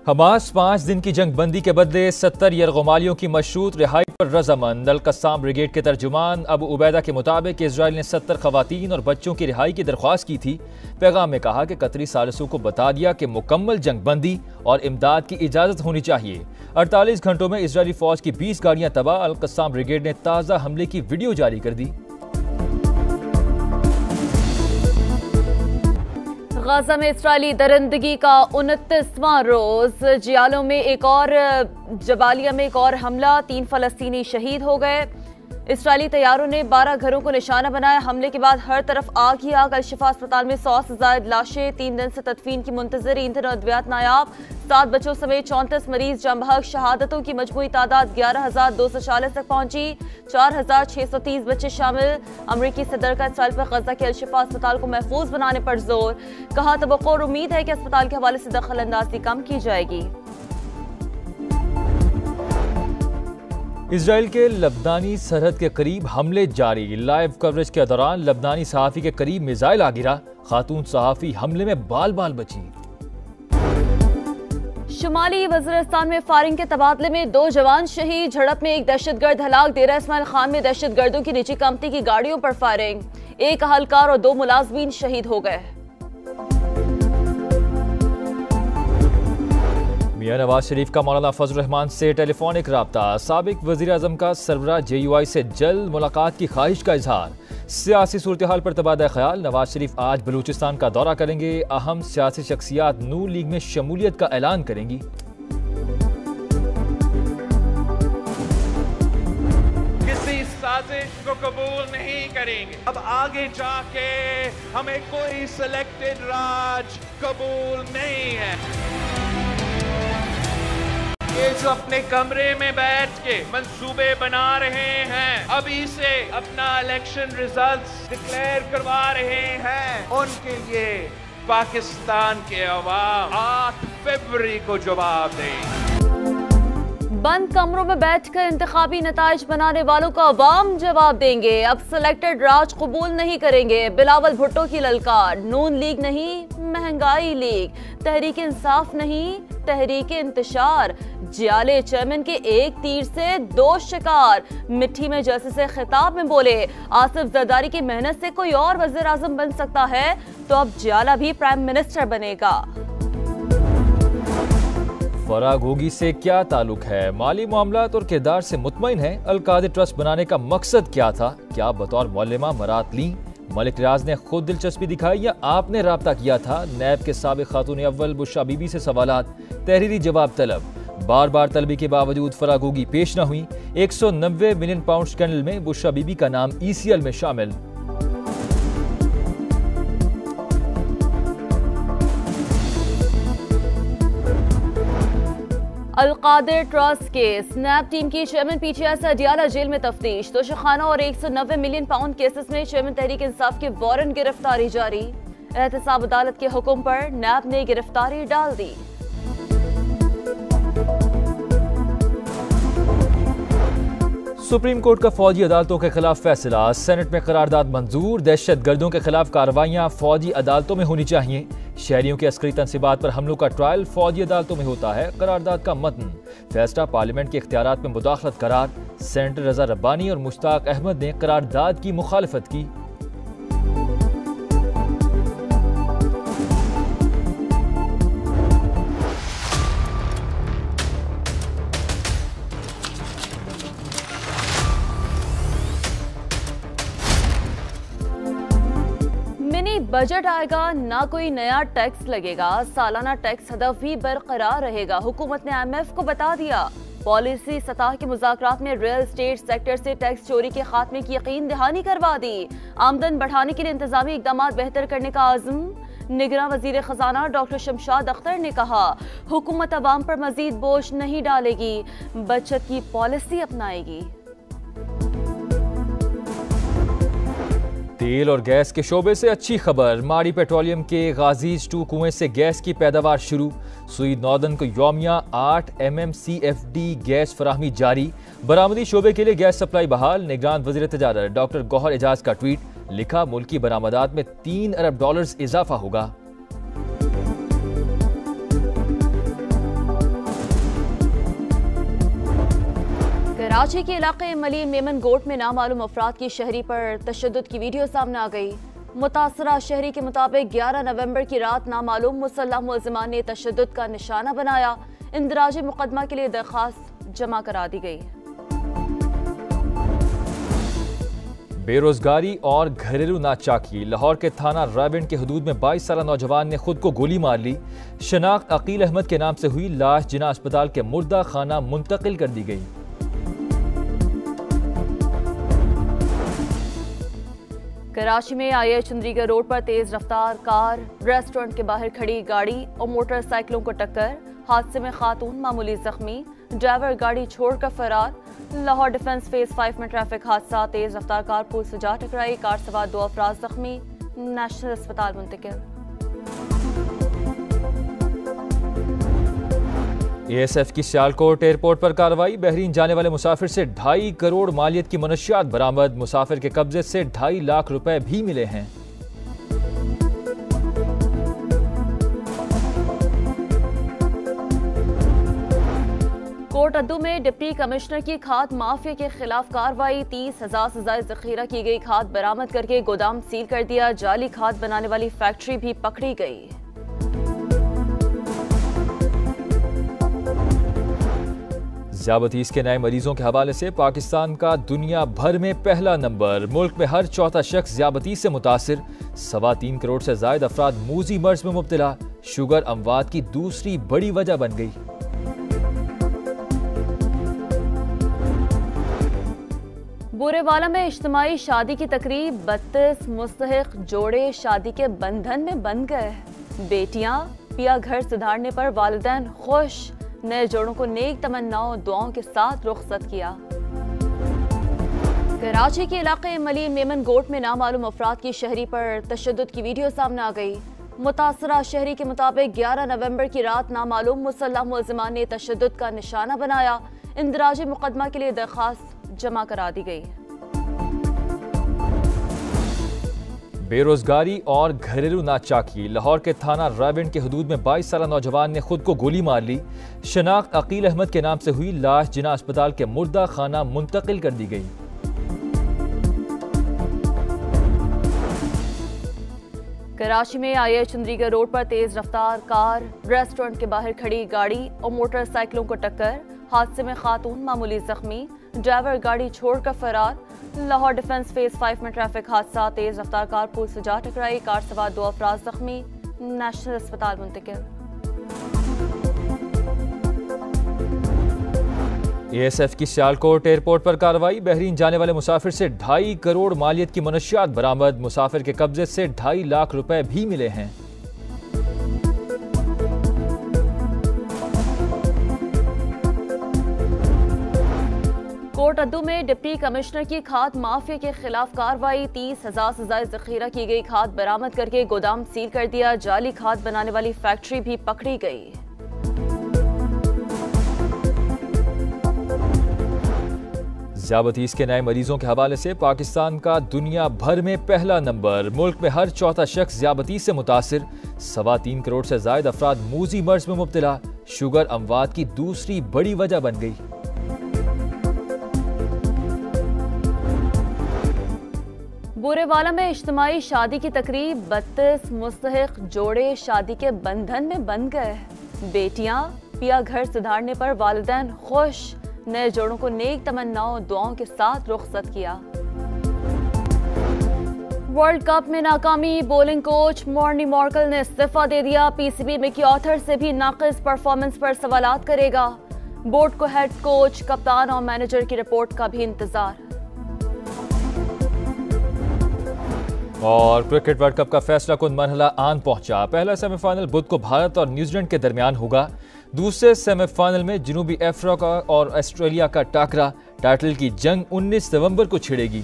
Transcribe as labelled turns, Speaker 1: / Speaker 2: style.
Speaker 1: Hamas 5 दिन की जंग बंदी के बदले 70 यरगमालियों की मशरूत रिहाई पर रजामंद। अल-कस्साम ब्रिगेड के तर्जुमान अबू उबैदा के मुताबिक इसराइल ने 70 खवातीन और बच्चों की रिहाई की दरख्वास्त की थी। पैगाम में कहा कि कतरी सालिसों को बता दिया कि मुकम्मल जंग बंदी और इमदाद की इजाज़त होनी चाहिए। 48 घंटों में इसराइली फौज की 20 गाड़ियां तबाह। अल-कस्साम ब्रिगेड ने ताज़ा हमले की वीडियो जारी कर दी।
Speaker 2: गाजा में इसराइली दरिंदगी का 29वां रोज। जियालो में एक और, जबालिया में एक और हमला, 3 फलस्तीनी शहीद हो गए। इसराइली तैयारों ने 12 घरों को निशाना बनाया। हमले के बाद हर तरफ आग ही आग। अल-शिफा अस्पताल में 100 से ज्यादा लाशें, 3 दिन से तदफीन की मुंतजर। ईंधन और अद्वियात नायाब। 7 बच्चों समेत 34 मरीज जम बहक। शहादतों की मजमूई तादाद 11,240 तक पहुंची। 4,630 बच्चे शामिल। अमरीकी सदर का इसराइल पर गजा के अल-शिफा अस्पताल को महफूज बनाने पर जोर। कहा तवक्को और उम्मीद है कि अस्पताल के हवाले से दखल अंदाजी कम की जाएगी।
Speaker 1: इसराइल के लबनानी सरहद के करीब हमले जारी। लाइव कवरेज के दौरान लबनानी सहाफ़ी के करीब मिसाइल आ गिरा। खातून सहाफ़ी हमले में बाल बाल बची।
Speaker 2: शुमाली वज़ीरिस्तान में फायरिंग के तबादले में 2 जवान शहीद। झड़प में एक दहशतगर्द हलाक। डेरा इस्माइल खान में दहशतगर्दों की निजी कंपनी की गाड़ियों पर फायरिंग। 1 अहलकार और 2 मुलाजमीन शहीद हो गए।
Speaker 1: मियां नवाज शरीफ का मौलाना फजल रहमान से टेलीफोनिक राब्ता। साबिक वज़ीर आज़म का सरबराह JUI से जल्द मुलाकात की ख्वाहिश का इजहार। सियासी सूरत हाल पर तबादला ख्याल। नवाज शरीफ आज बलूचिस्तान का दौरा करेंगे। अहम सियासी शख्सियात नून लीग में शमूलियत का ऐलान करेंगी।
Speaker 3: किसी साजिश को कबूल नहीं करेंगे। अब आगे जाके हमें कोई सिलेक्टेड राज कबूल नहीं है। ये जो अपने कमरे में बैठ के मंसूबे बना रहे हैं, अभी से अपना इलेक्शन रिजल्ट्स डिक्लेयर करवा रहे हैं, उनके लिए पाकिस्तान के अवाम 8 फरवरी को जवाब देंगे।
Speaker 2: बंद कमरों में बैठकर इंतखाबी नताइज बनाने वालों का अवाम जवाब देंगे। अब सिलेक्टेड राज कबूल नहीं करेंगे। बिलावल भुट्टो की ललकार। नून लीग नहीं, महंगाई लीग। तहरीक इंसाफ नहीं, तहरीक इंतशार। जियाले चेयरमैन के एक तीर से 2 शिकार। मिट्टी में जैसे से खिताब में बोले, आसिफ जरदारी की मेहनत से कोई और वज़ीर आज़म बन सकता है तो अब जियाला भी प्राइम मिनिस्टर बनेगा।
Speaker 1: फराग होगी से क्या ताल्लुक है? माली मामलात और किरदार से मुतमईन है। अल-कादिर ट्रस्ट बनाने का मकसद क्या था? क्या बतौर मौलमा मरात ली? मलिक रियाज ने खुद दिलचस्पी दिखाई या आपने राब्ता किया था? नैब के साबिक खातून अव्वल बुशरा बीबी से सवालात। तहरीरी जवाब तलब। बार बार तलबी के बावजूद फराग होगी पेश न हुई। 190 मिलियन पाउंड स्कैंडल में बुशरा बीबी का नाम ECL में शामिल।
Speaker 2: अल-कादिर ट्रस्ट के स्नैप टीम की चेयरमैन PTI से अडियाला जेल में तफ्तीश। तोशाखाना और 190 मिलियन पाउंड केसेस में चेयरमैन तहरीक इंसाफ के वारंट गिरफ्तारी जारी। एहतसाब अदालत के हुक्म पर नैब ने गिरफ्तारी डाल दी।
Speaker 1: सुप्रीम कोर्ट का फौजी अदालतों के खिलाफ फैसला। सेनेट में करारदाद मंजूर। दहशत गर्दों के खिलाफ कार्रवाइयां फौजी अदालतों में होनी चाहिए। शहरियों के अस्करी तनसीबात पर हमलों का ट्रायल फौजी अदालतों में होता है। करारदाद का मतन। फैसला पार्लियामेंट के इख्तियारात में मुदाखलत करार। सेनेटर रजा रब्बानी और मुश्ताक अहमद ने करारदाद की मुखालफत की।
Speaker 2: बजट आएगा, ना कोई नया टैक्स लगेगा। सालाना टैक्स हदफ भी बरकरार रहेगा। हुकूमत ने IMF को बता दिया। पॉलिसी सतह के मुज़ाकरात में रियल एस्टेट सेक्टर से टैक्स चोरी के खात्मे की यकीन दहानी करवा दी। आमदन बढ़ाने के लिए इंतजामी इकदाम बेहतर करने का आज़म। निगरान वज़ीर ख़जाना डॉक्टर शमशाद अख्तर ने कहा, हुकूमत अवाम पर मजीद बोझ नहीं डालेगी, बचत की पॉलिसी अपनाएगी।
Speaker 1: तेल और गैस के शोबे से अच्छी खबर। माड़ी पेट्रोलियम के गाजीज 2 कुएं से गैस की पैदावार शुरू। सुई नॉर्दर्न को यौमिया 8 MMCFD गैस फराहमी जारी। बरामदी शोबे के लिए गैस सप्लाई बहाल। निगरान वज़ीर तजारत डॉक्टर गौहर एजाज का ट्वीट। लिखा मुल्की बरामदात में $3 अरब इजाफा होगा।
Speaker 2: कराची के इलाके मलीन मेमन गोट में नामालूम अफराद की शहरी पर तशद्दुद की वीडियो सामने आ गई। मुतासरा शहरी के मुताबिक 11 नवंबर की रात नामालूम मुसल्लह मुलज़िमान ने तशद्दुद का निशाना बनाया। इंदराज मुकदमा के लिए दरख्वास्त जमा करा दी गई।
Speaker 1: बेरोजगारी और घरेलू नाचाकी। लाहौर के थाना रायबंद के हदूद में 22 साल नौजवान ने खुद को गोली मार ली। शनाख्त अकील अहमद के नाम से हुई। लाश जिना अस्पताल के मुर्दा खाना मुंतकिल कर दी गई।
Speaker 2: कराची में IH चंद्रीगढ़ रोड पर तेज रफ्तार कार रेस्टोरेंट के बाहर खड़ी गाड़ी और मोटरसाइकिलों को टक्कर। हादसे में खातून मामूली जख्मी, ड्राइवर गाड़ी छोड़कर फरार। लाहौर डिफेंस फेज 5 में ट्रैफिक हादसा। तेज रफ्तार कार पुल से जा टकराई। कार सवार 2 अफराद जख्मी, नेशनल अस्पताल मुंतकिल।
Speaker 1: ASF की सियालकोट एयरपोर्ट पर कार्रवाई। बहरीन जाने वाले मुसाफिर से 2.5 करोड़ मालियत की मनशियात बरामद। मुसाफिर के कब्जे से 2.5 लाख रुपए भी मिले हैं।
Speaker 2: कोट अद्दू में डिप्टी कमिश्नर की खाद माफिया के खिलाफ कार्रवाई। 30,000 से ज्यादा जखीरा की गई खाद बरामद करके गोदाम सील कर दिया। जाली खाद बनाने वाली फैक्ट्री भी पकड़ी गई।
Speaker 1: ज़्यादतीस के नए मरीजों के हवाले से पाकिस्तान का दुनिया भर में पहला नंबर। मुल्क में हर चौथा शख्स ज़्यादतीस से मुतासिर। 3.25 करोड़ से ज्यादा अफराद मूजी मर्ज में मुब्तला। शुगर अमवात की दूसरी बड़ी वजह बन गई।
Speaker 2: बुरेवाला में इज्तिमाई शादी की तकरीब। 32 मुस्तहिक जोड़े शादी के बंधन में बंध गए। बेटियां पिया घर सुधारने पर वालिदैन खुश। नए जोड़ों को नेक तमन्नाओं दुआओं के साथ रुखसत किया। कराची के इलाके मलीन मेमन गोट में नामालूम अफराद की शहरी पर तशद्दुद की वीडियो सामने आ गई। मुतासरा शहरी के मुताबिक 11 नवंबर की रात नामालूम मुसल्लह मुलज़िमान ने तशद्दुद का निशाना बनाया। इंदराज मुकदमा के लिए दरख्वास्त जमा करा दी गई।
Speaker 1: बेरोजगारी और घरेलू नाचाकी। लाहौर के थाना रायबंद के हदूद में 22 साल नौजवान ने खुद को गोली मार ली। शनाख्त अकील अहमद के नाम से हुई। लाश जिना अस्पताल के मुर्दा खाना मुंतकिल कर दी गई।
Speaker 2: कराची में IH चंद्रीगढ़ रोड पर तेज रफ्तार कार रेस्टोरेंट के बाहर खड़ी गाड़ी और मोटरसाइकिलों को टक्कर। हादसे में खातून मामूली जख्मी, ड्राइवर गाड़ी छोड़कर फरार। लाहौर डिफेंस फेज 5 में ट्रैफिक हादसा। तेज रफ्तार कार पुल से जा टकराई। कार सवार 2 अफराद जख्मी, नेशनल अस्पताल मुंतकिल।
Speaker 1: ASF की सियालकोट एयरपोर्ट पर कार्रवाई। बहरीन जाने वाले मुसाफिर से 2.5 करोड़ मालियत की मनशियात बरामद। मुसाफिर के कब्जे से 2.5 लाख रुपए भी मिले हैं।
Speaker 2: कोट अद्दू में डिप्टी कमिश्नर की खाद माफिया के खिलाफ कार्रवाई। 30,000 से ज्यादा जखीरा की गई खाद बरामद करके गोदाम सील कर दिया। जाली खाद बनाने वाली फैक्ट्री भी पकड़ी गई।
Speaker 1: ज़्यादतीस के नए मरीजों के हवाले से पाकिस्तान का दुनिया भर में पहला नंबर। मुल्क में हर चौथा शख्स ज़्यादतीस से मुतासिर। 3.25 करोड़ से ज्यादा अफराद मूजी मर्ज में मुब्तला। शुगर अमवात की दूसरी बड़ी वजह बन गई।
Speaker 2: बुरेवाला में इज्तिमाई शादी की तकरीब। 32 मुस्तहिक जोड़े शादी के बंधन में बंध गए। बेटियां पिया घर सुधारने पर वालिदैन खुश। नए जोड़ों को नेक तमन्नाओं दुआओं के साथ रुखसत किया। वर्ल्ड कप में नाकामी। बॉलिंग कोच मॉर्नी मॉर्कल ने इस्तीफा दे दिया। PCB मैकआर्थर से भी नाक़िस परफॉर्मेंस पर सवालात करेगा। बोर्ड को हेड कोच, कप्तान और मैनेजर की रिपोर्ट का भी इंतजार।
Speaker 1: और क्रिकेट वर्ल्ड कप का फैसला कुन मरहला आन पहुंचा। पहला सेमीफाइनल बुध को भारत और न्यूजीलैंड के दरमियान होगा। दूसरे सेमीफाइनल में जनूबी अफ्रीका और ऑस्ट्रेलिया का टाकरा। टाइटल की जंग 19 नवंबर को छिड़ेगी।